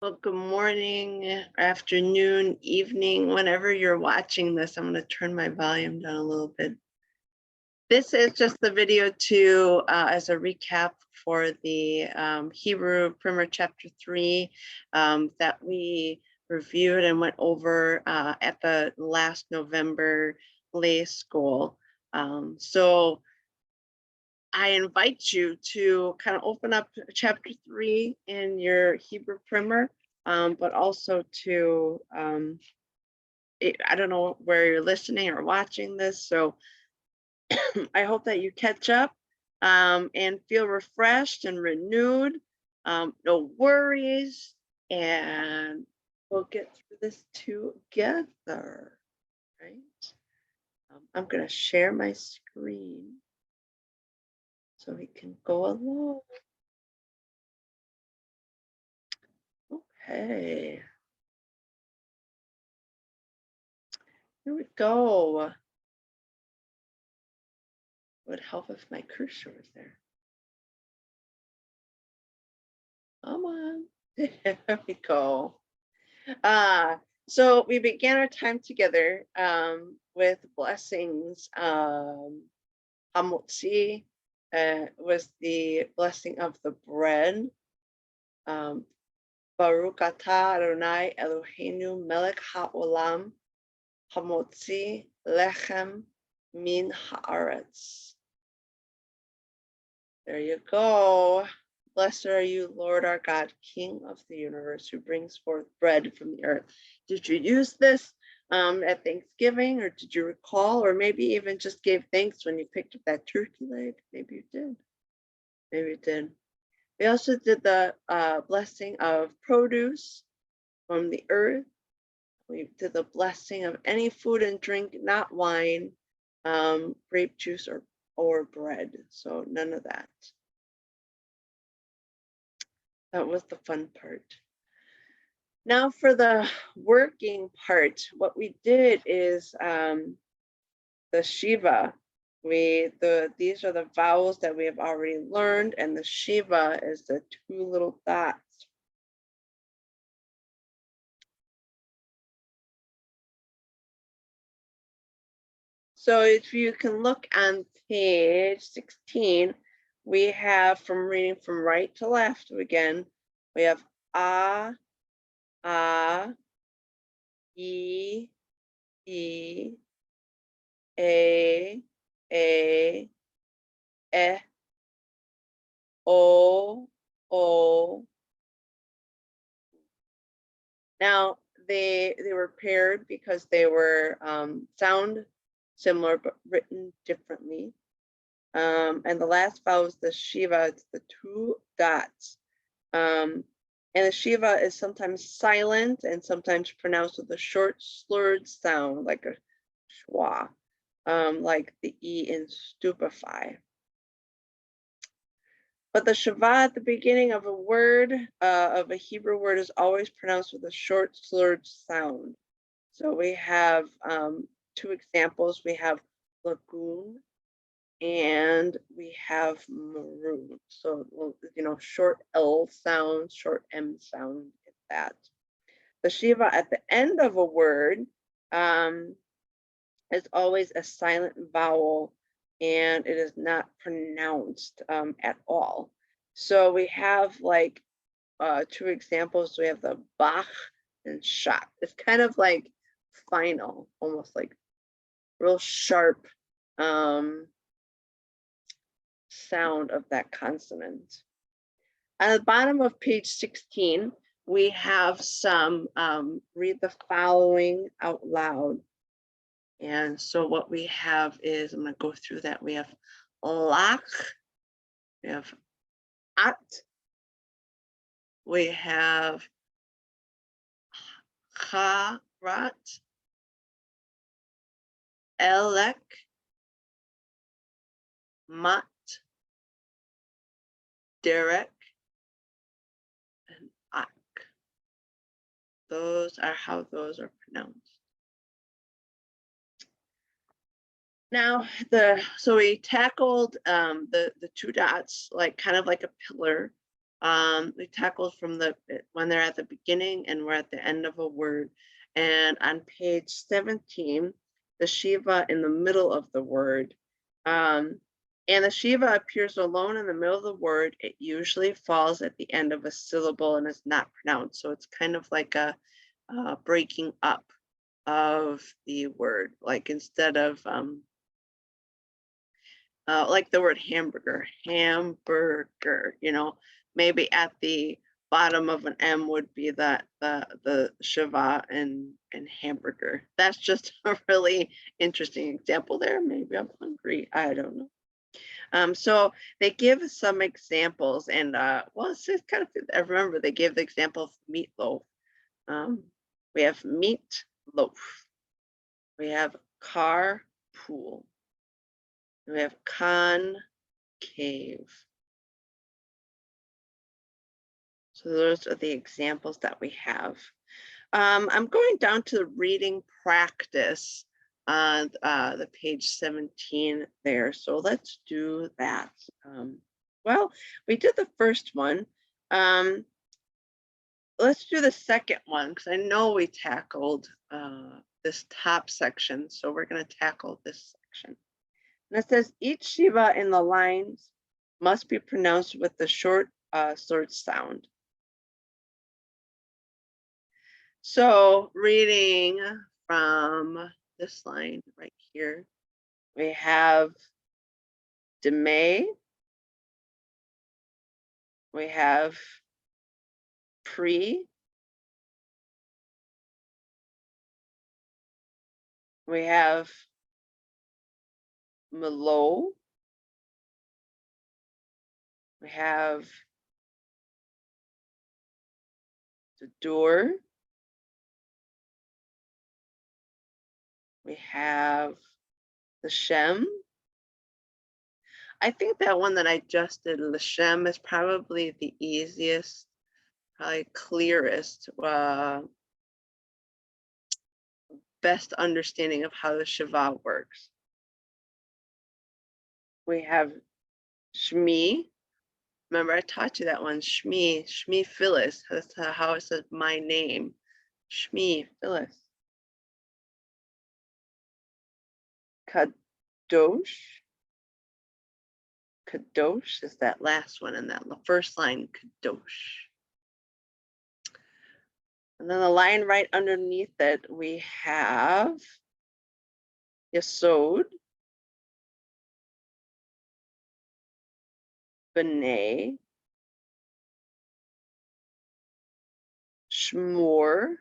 Well, good morning, afternoon, evening, whenever you're watching this. I'm going to turn my volume down a little bit. This is just the video as a recap for the Hebrew Primer Chapter 3 that we reviewed and went over at the last November lay school. So I invite you to kind of open up chapter 3 in your Hebrew primer, but also to, I don't know where you're listening or watching this, so I hope that you catch up and feel refreshed and renewed, no worries, and we'll get through this together, right? I'm going to share my screen so we can go along. Okay. Here we go. It would help if my cursor was there. Come on. There we go. So we began our time together with blessings. Hamotzi was the blessing of the bread. Baruch atah Adonai Eloheinu melech haolam hamotzi lechem min haaretz. There you go. Blessed are you, Lord our God, King of the universe, who brings forth bread from the earth. Did you use this at Thanksgiving, or did you recall, or maybe even just gave thanks when you picked up that turkey leg? Maybe you did. Maybe you did. We also did the blessing of produce from the earth. We did the blessing of any food and drink, not wine, grape juice, or bread. So none of that. That was the fun part. Now for the working part, what we did is the Shiva. These are the vowels that we have already learned, and the Shiva is the two little dots. So if you can look on page 16, we have, from reading from right to left again, we have A, E, A, O. Now they were paired because they were sound similar but written differently. And the last vowel is the Shiva, it's the two dots. And the Shiva is sometimes silent and sometimes pronounced with a short slurred sound like a schwa, like the E in stupefy. But the Shiva at the beginning of a word, of a Hebrew word, is always pronounced with a short slurred sound. So we have two examples. We have lagoon and we have maroon. So, short L sound, short M sound, is that. The Shiva at the end of a word is always a silent vowel, and it is not pronounced at all. So we have like two examples. We have the Bach and Shak. It's kind of like final, almost like real sharp sound of that consonant. At the bottom of page 16, we have some read the following out loud. And so what we have is, I'm going to go through that. We have lach, we have at, we have charat, elek, mat, derek, and ak. Those are how those are pronounced. Now, so we tackled the two dots, like kind of like a pillar. We tackled from when they're at the beginning and we're at the end of a word. And on page 17, the Shiva in the middle of the word. And the Shiva appears alone in the middle of the word. It usually falls at the end of a syllable and is not pronounced. So it's kind of like a breaking up of the word. Like instead of like the word hamburger, you know, maybe at the bottom of an M would be the Shiva and hamburger. That's just a really interesting example there. Maybe I'm hungry. I don't know. So they give some examples, and well, it's just kind of, I remember they gave the example of meatloaf. We have meat loaf. We have car pool. We have concave. So those are the examples that we have. I'm going down to the reading practice on the page 17 there. So let's do that. Well, we did the first one. Let's do the second one because I know we tackled this top section. So we're going to tackle this section. And it says each Shiva in the lines must be pronounced with the short sound. So reading from this line right here, we have Demay, we have Pre, we have Malo, we have the door, we have the Shem. I think that one that I just did, Lashem, is probably the easiest, probably clearest, best understanding of how the Shiva works. We have Shmi. Remember, I taught you that one. Shmi Phyllis. That's how it says my name. Shmi Phyllis. Kadosh. Kadosh is that last one in that first line, Kadosh. And then the line right underneath it, we have Yesod, B'nai, Shmor,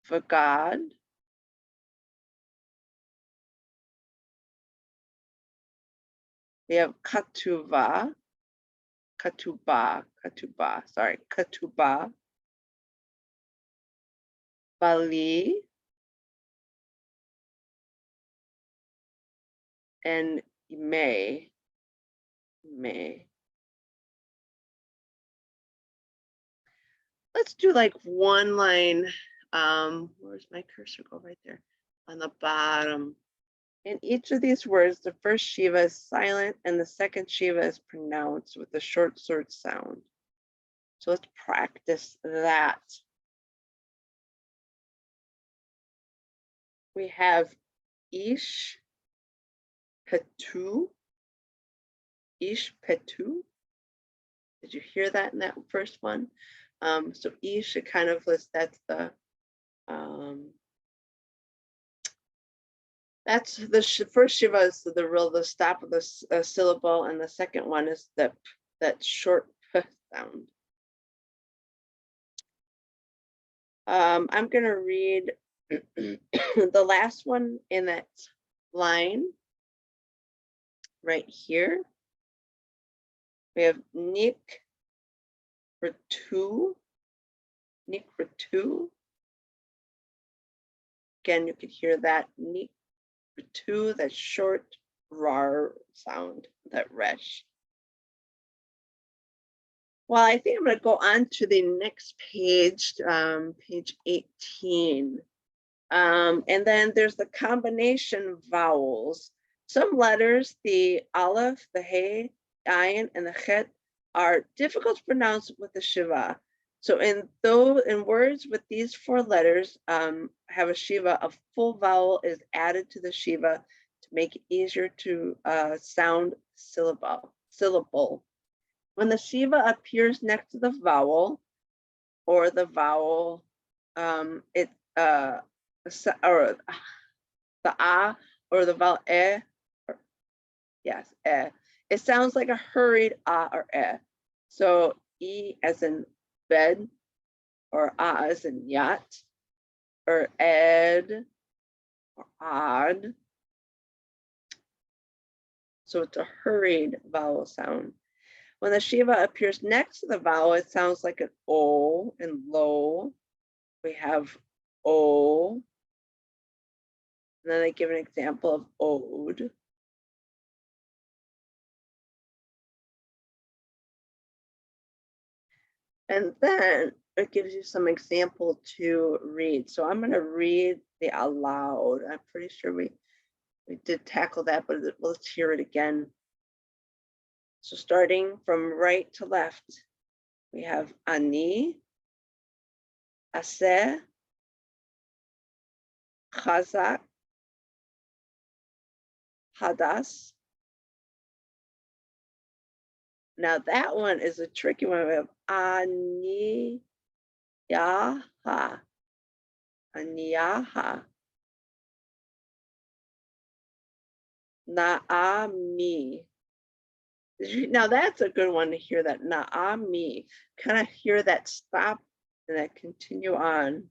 Vagad, we have Ketubah, Bali, and May. Let's do like one line. Where's my cursor? Go right there on the bottom. In each of these words, the first Shiva is silent and the second Shiva is pronounced with a short sound. So let's practice that. We have Ish Petu. Ish Petu. Did you hear that in that first one? So Ish, it kind of lists, that's the first Shiva is the stop of the syllable, and the second one is that short p sound. I'm going to read the last one in that line right here. We have Nik Ratu. Again, you could hear that Nik Ratu, that short rar sound, that resh. Well, I think I'm going to go on to the next page, page 18. And then there's the combination vowels. Some letters, the aleph, the hey, ayin, and the chet are difficult to pronounce with the shiva. So in words with these 4 letters have a shiva, a full vowel is added to the shiva to make it easier to sound syllable. When the shiva appears next to the vowel, or the vowel, or the a, or the vowel e, yes, e. It sounds like a hurried a or e. So e as in bed, or a as in yacht, or ed, or odd. So it's a hurried vowel sound. When the shiva appears next to the vowel, it sounds like an o in low. We have o. And then I give an example of ode. And then it gives you some example to read. So I'm going to read the aloud. I'm pretty sure we did tackle that, but let's hear it again. So starting from right to left, we have ani, aseh, chazak, hadas. Now that one is a tricky one. We have ani, yaha, aniyaha, naami. Now that's a good one to hear, that naami. Kind of hear that stop and that continue on.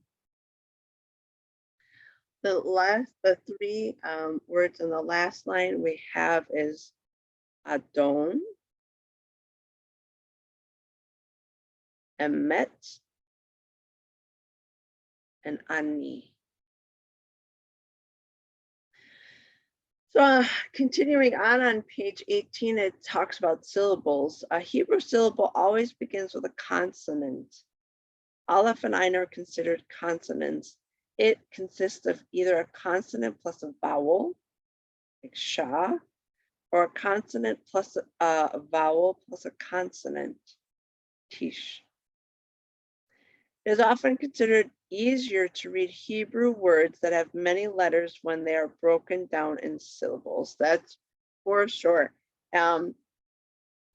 The 3 words in the last line we have is adon, emet, and ani. So continuing on page 18, it talks about syllables. A Hebrew syllable always begins with a consonant. Aleph and Ayin are considered consonants. It consists of either a consonant plus a vowel, like sha, or a consonant plus a vowel plus a consonant, tish. It is often considered easier to read Hebrew words that have many letters when they are broken down in syllables. That's for sure. And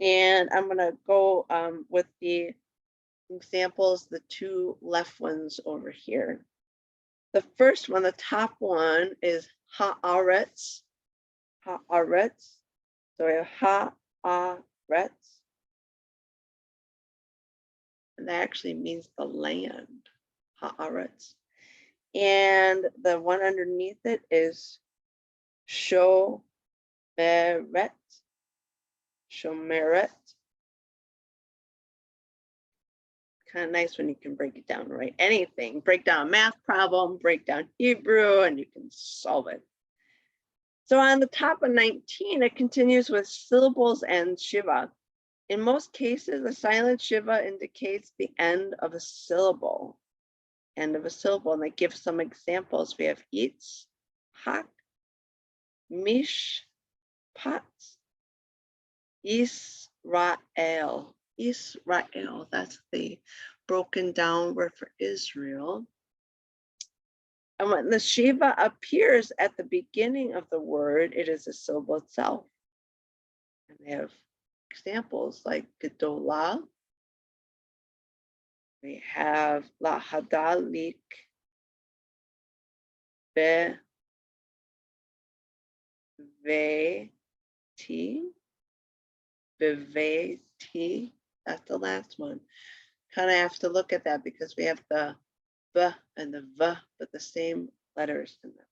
I'm going to go with the examples, the 2 left ones over here. The first one, the top one, is haaretz. Haaretz. So we have haaretz. And that actually means the land. Haaretz. And the one underneath it is shomeret. Shomeret. Kind of nice when you can break it down, right? Anything. Break down a math problem, break down Hebrew, and you can solve it. So on the top of 19, it continues with syllables and shiva. In most cases, a silent shiva indicates the end of a syllable. End of a syllable, and they give some examples. We have itz, hak, mish, pat, Israel. Israel, that's the broken down word for Israel. And when the shiva appears at the beginning of the word, it is a syllable itself. And they have examples like gedolah. We have la hadalik, be, ve, ti, beveti. That's the last one. Kind of have to look at that because we have the v and the v, but the same letters in them.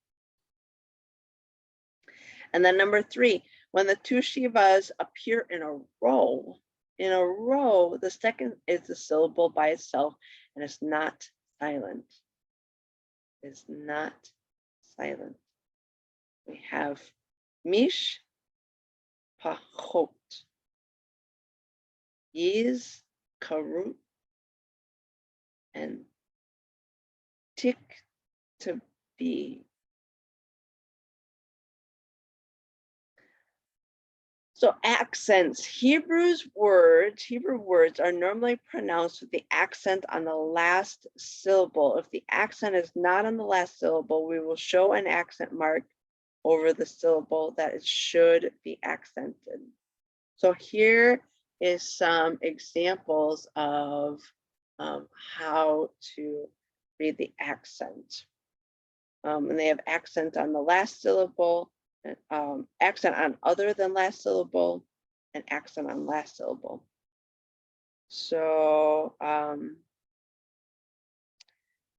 And then number 3, when the 2 shivas appear in a row, the second is a syllable by itself and it's not silent. It's not silent. We have mish, pachot, yiz, karut, and tik to be. So accents, Hebrew words are normally pronounced with the accent on the last syllable. If the accent is not on the last syllable, we will show an accent mark over the syllable that it should be accented. So here is some examples of how to read the accent. And they have accent on the last syllable, accent on other than last syllable, and accent on last syllable. So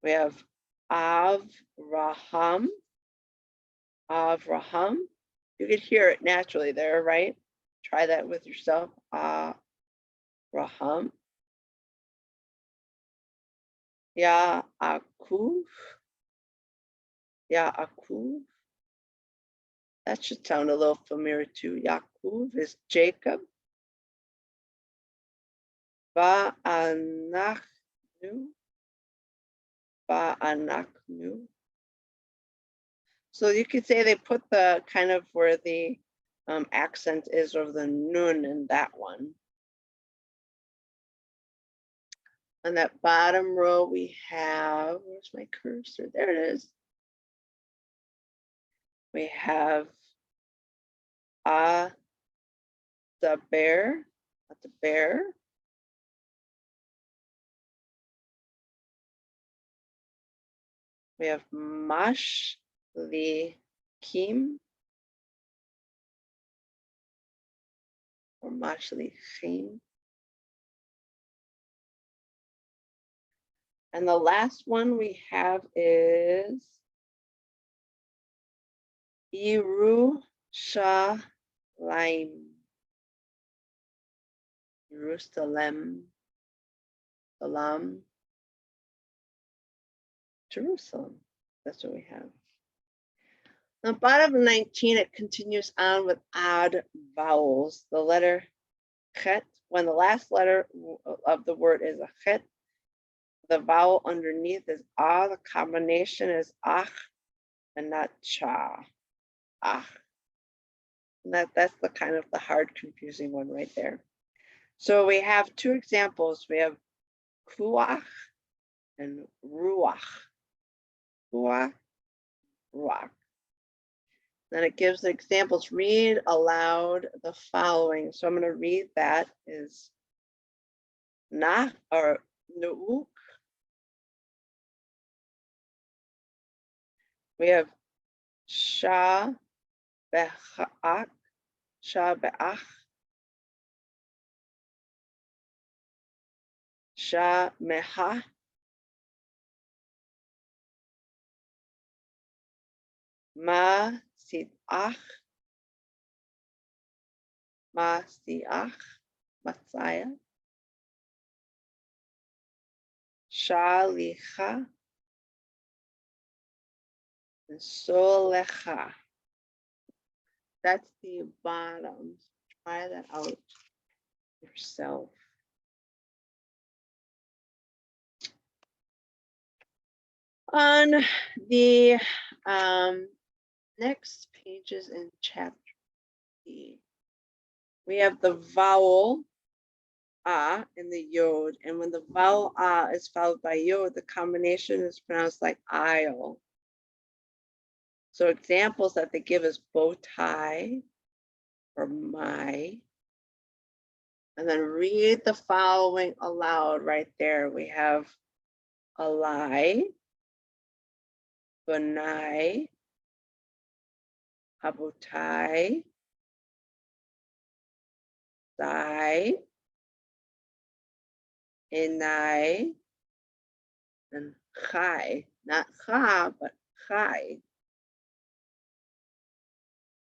we have Avraham. Avraham. You could hear it naturally there, right? Try that with yourself. Avraham. Yaakov. Yaakov. That should sound a little familiar too. Yaakov is Jacob. Ba'anachnu. Ba'anachnu. So you could say they put the kind of where the accent is of the nun in that one. On that bottom row we have, where's my cursor? There it is. We have the bear, the bear. We have mashlichim or mashlichim. And the last one we have is Yerushalayim. Jerusalem. Salam. Jerusalem. That's what we have. On the bottom of 19, it continues on with odd vowels. The letter chet, when the last letter of the word is a chet, the vowel underneath is ah. The combination is ach and not cha. Ach. And that's the kind of the hard, confusing one right there. So we have two examples. We have kuach and ruach. Kuach, ruach. Then it gives the examples. Read aloud the following. So I'm going to read that is nach or nuuk. We have sha be'ach, sha be'ach, sha meha, ma sidach, ma siach, Messiah, shalicha, and solecha. That's the bottom. Try that out yourself. On the next pages in chapter B, we have the vowel ah in the yod, and when the vowel ah is followed by yod, the combination is pronounced like aisle. So examples that they give is bow tie or my. And then read the following aloud right there. We have alai, bunai, habutai, sai, enai, and chai. Not cha, but chai.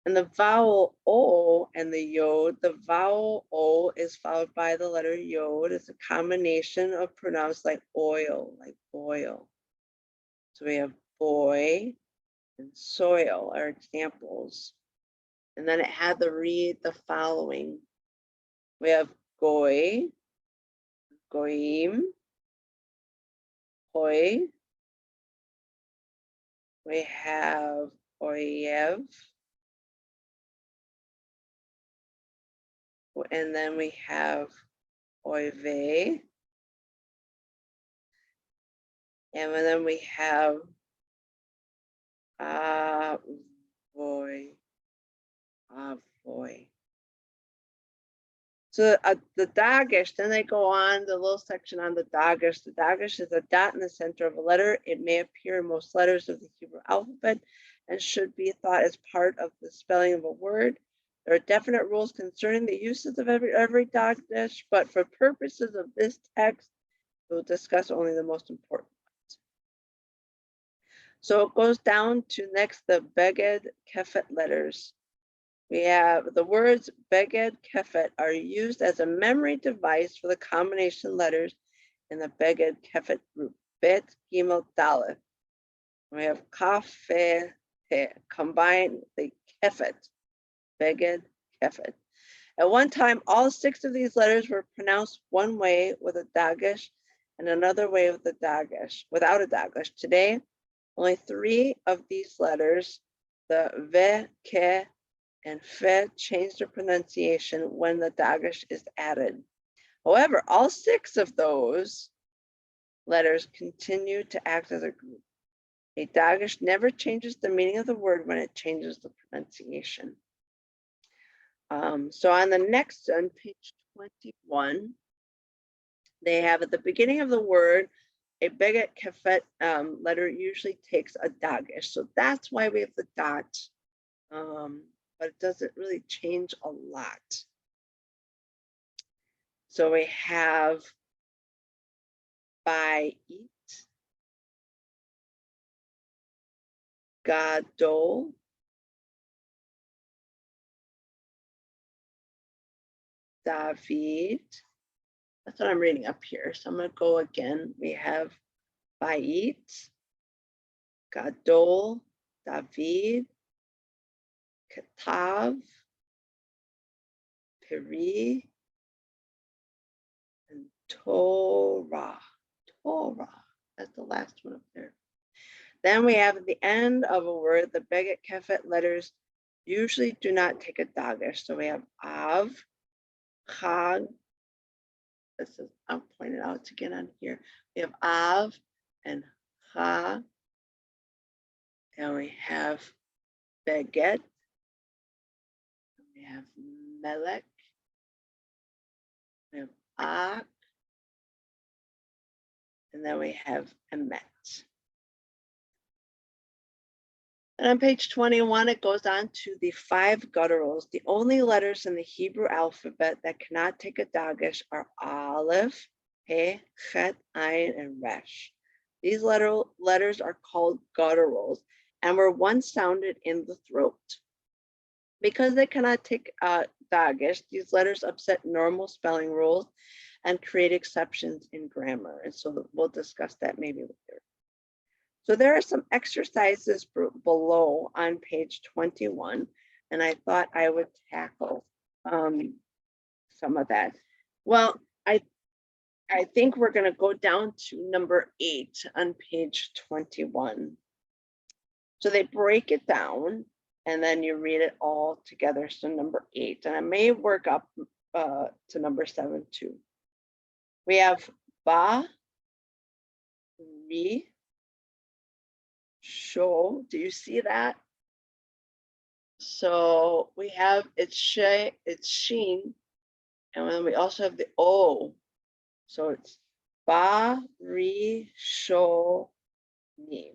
And the vowel O and the yod, the vowel O is followed by the letter yod. It's a combination of pronounced like oil, like boil. So we have boy and soil are examples. And then it had to read the following. We have goy, goyim, hoy. We have oyev, And then we have oive. And then we have avoy. Avoy. So the dagesh, then they go on the little section on the dagesh. The dagesh is a dot in the center of a letter. It may appear in most letters of the Hebrew alphabet and should be thought as part of the spelling of a word. There are definite rules concerning the uses of every dagesh, but for purposes of this text, we'll discuss only the most important ones. So it goes down to next the beged kefet letters. We have the words beged kefet are used as a memory device for the combination letters in the beged kefet group. Bet, gimel, dalet. We have kaf, fe, te. Combine the kefet, beged kefet. At one time, all 6 of these letters were pronounced one way with a dagesh and another way with a dagesh, without a dagesh. Today, only 3 of these letters, the ve, ke, and fe, change their pronunciation when the dagesh is added. However, all 6 of those letters continue to act as a group. A dagesh never changes the meaning of the word when it changes the pronunciation. So on the next, on page 21, they have at the beginning of the word, a beged kefet letter usually takes a dagesh. So that's why we have the dot, but it doesn't really change a lot. So we have by eat, gadol, David. That's what I'm reading up here. So I'm going to go again. We have Bait, Gadol, David, Katav, Peri, and Torah. Torah. That's the last one up there. Then we have at the end of a word, the beged kefet letters usually do not take a dagesh. So we have Av, Chag. This is, I'll point it out again on here. We have Av and Ha. And we have Beged. We have Melech. We have Ak. And then we have Emet. And on page 21, it goes on to the 5 gutturals. The only letters in the Hebrew alphabet that cannot take a dagesh are Aleph, He, Chet, Ayin, and Resh. These letters are called gutturals and were once sounded in the throat. Because they cannot take dagesh, these letters upset normal spelling rules and create exceptions in grammar. And so we'll discuss that maybe later. So there are some exercises below on page 21, and I thought I would tackle some of that. Well, I think we're going to go down to number 8 on page 21. So they break it down, and then you read it all together. So number 8, and I may work up to number 7 too. We have ba, ri, sho. Do you see that? So we have it's she, it's sheen, and then we also have the o. So it's ba, ri, sho, nim.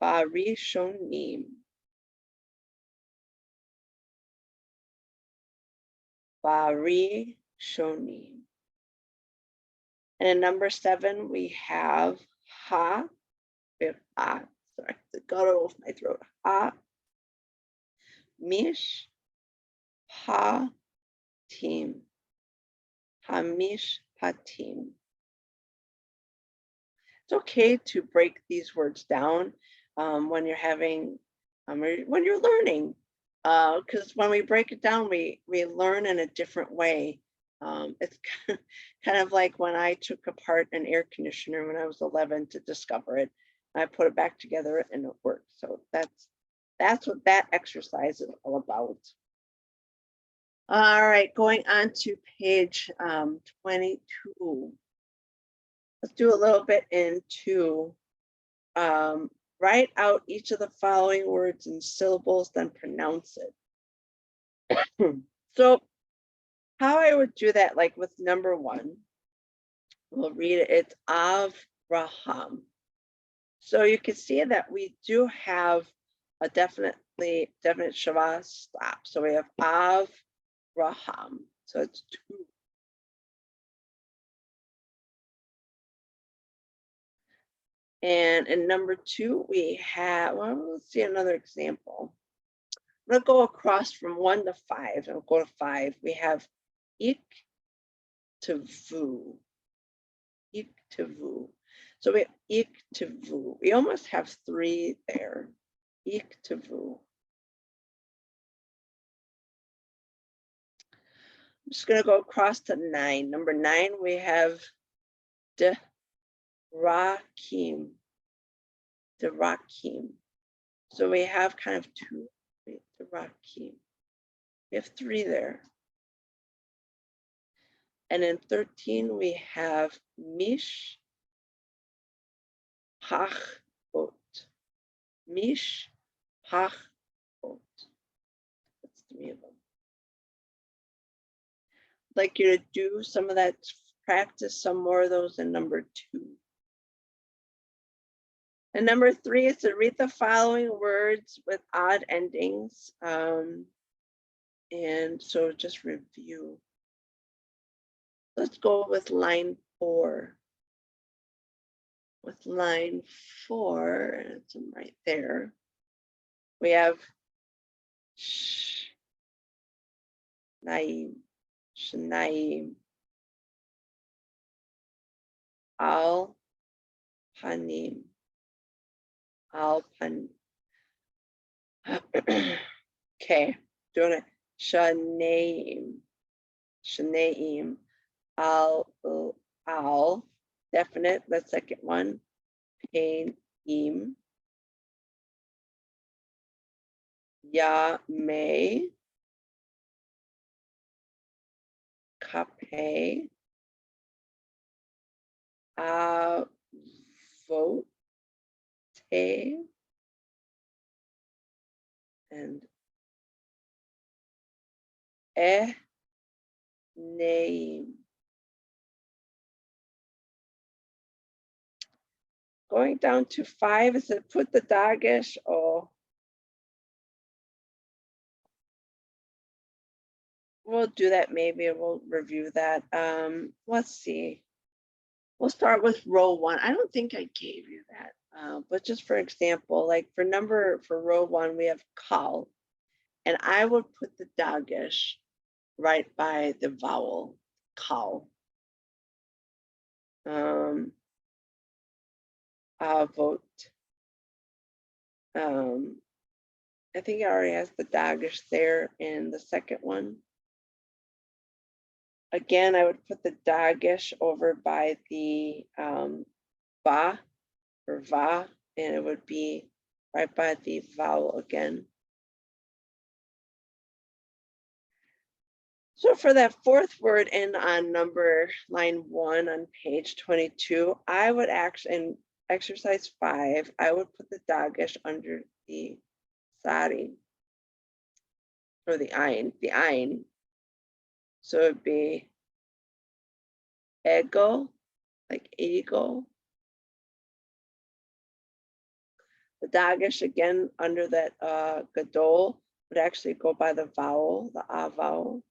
Ba, ri, sho, nim. Ba, ri, sho, nim. And in number 7, we have ha. We have ah. Sorry, it got off my throat. Ha. Mish. Ha. Tim. Hamish patim. It's okay to break these words down when you're having, when you're learning, because when we break it down, we learn in a different way. It's kind of like when I took apart an air conditioner when I was 11 to discover it. I put it back together and it worked. So that's what that exercise is all about. All right, going on to page 22. Let's do a little bit into write out each of the following words in syllables, then pronounce it. So how I would do that, like with number 1, we'll read it. It's Avraham. So you can see that we do have a definite Shava stop. So we have Avraham. So it's 2. And in number 2, we have, well, let's see another example. I'm going to go across from 1 to 5. I'll go to 5. We have ik to vu. Ik to vu. So we have ik to vu. We almost have 3 there. Ik to vu. I'm just going to go across to 9. Number 9, we have de rakim. De rakim. So we have kind of 2. De rakim. We have 3 there. And in 13, we have mish hachot. Mish hachot. That's 3 of them. I'd like you to do some of that, practice some more of those in number 2. And number 3 is to read the following words with odd endings. And so just review. Let's go with line 4. With line 4, and it's right there, we have Shnaim, Shnaim, Al Panim, Al Panim. Okay, doing it. Shanaim, Shanaim, Al, definite, the second one. Panim, Yameh, Kape, Avote, and Name. Going down to 5, is it put the dagesh or we'll do that maybe, we'll review that. Let's see. We'll start with row 1. I don't think I gave you that, but just for example, like for row 1, we have kal, and I would put the dagesh right by the vowel kal. Avot. I think it already has the dagesh there in the second one. Again, I would put the dagesh over by the va or va, and it would be right by the vowel again. So for that 4th word in on line 1 on page 22, I would actually, in exercise 5, I would put the dagesh under the sari, or the ayin. So it'd be ego, like ego. The dagesh again under that gadol would actually go by the vowel, the a vowel.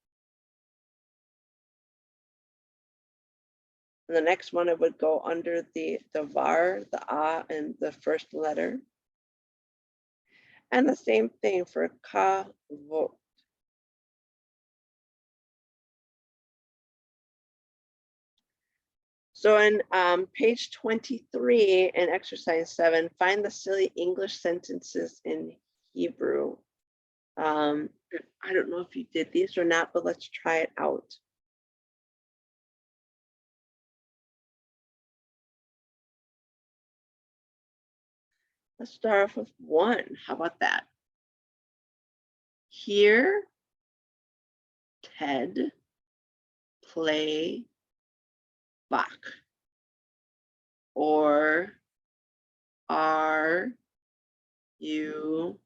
And the next one, it would go under the var, the a, and the first letter. And the same thing for kavot. So in page 23 in exercise 7, find the silly English sentences in Hebrew. I don't know if you did these or not, but let's try it out. Let's start off with 1. How about that? Here, Ted, play, Bach. Or are you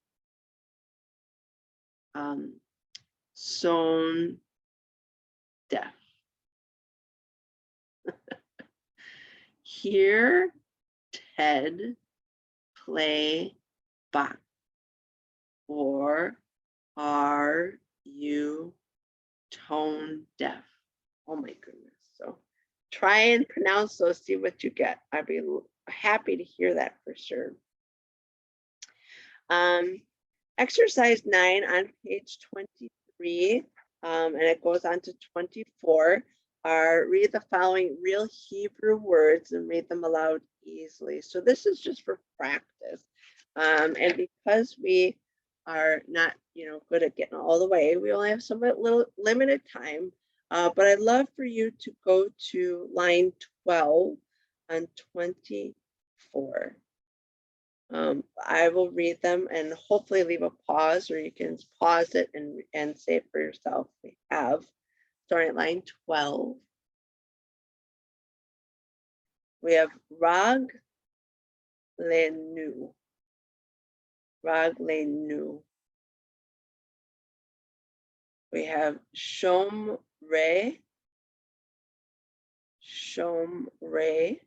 stone deaf? Hear Ted play Bach. Or are you tone deaf? Oh my goodness. So try and pronounce those, see what you get. I'd be happy to hear that for sure. Exercise 9 on page 23, and it goes on to 24, are read the following real Hebrew words and read them aloud easily. So this is just for practice. And because we are not, good at getting all the way, we only have somewhat little limited time. But I'd love for you to go to line 12 on 24. I will read them and hopefully leave a pause, or you can pause it and say it for yourself. We have, starting at line 12, we have Rag Lenu. Rag Lenu. We have Shom Re. Shom Re.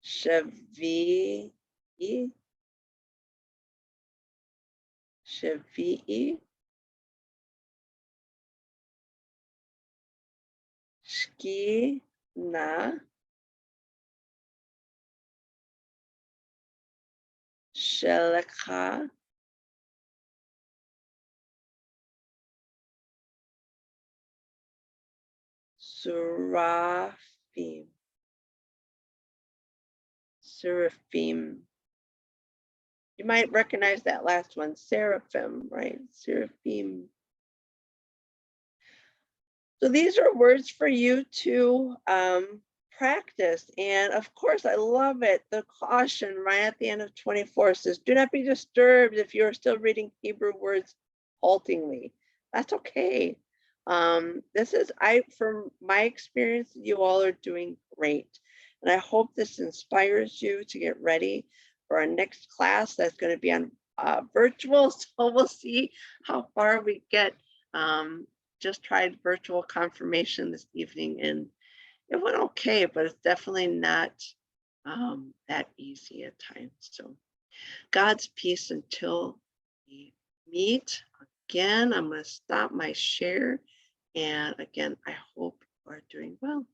Shavi'i. Shavi'i. Shkina. Shelekha. Seraphim. Seraphim. You might recognize that last one, seraphim, right? Seraphim. So these are words for you to practice. And of course, I love it. The caution right at the end of 24 says, do not be disturbed if you're still reading Hebrew words haltingly. That's okay. From my experience, you all are doing great. And I hope this inspires you to get ready for our next class that's going to be on virtual. So we'll see how far we get. Just tried virtual confirmation this evening and it went okay, but it's definitely not that easy at times. So God's peace until we meet again. I'm going to stop my share. And again, I hope you are doing well.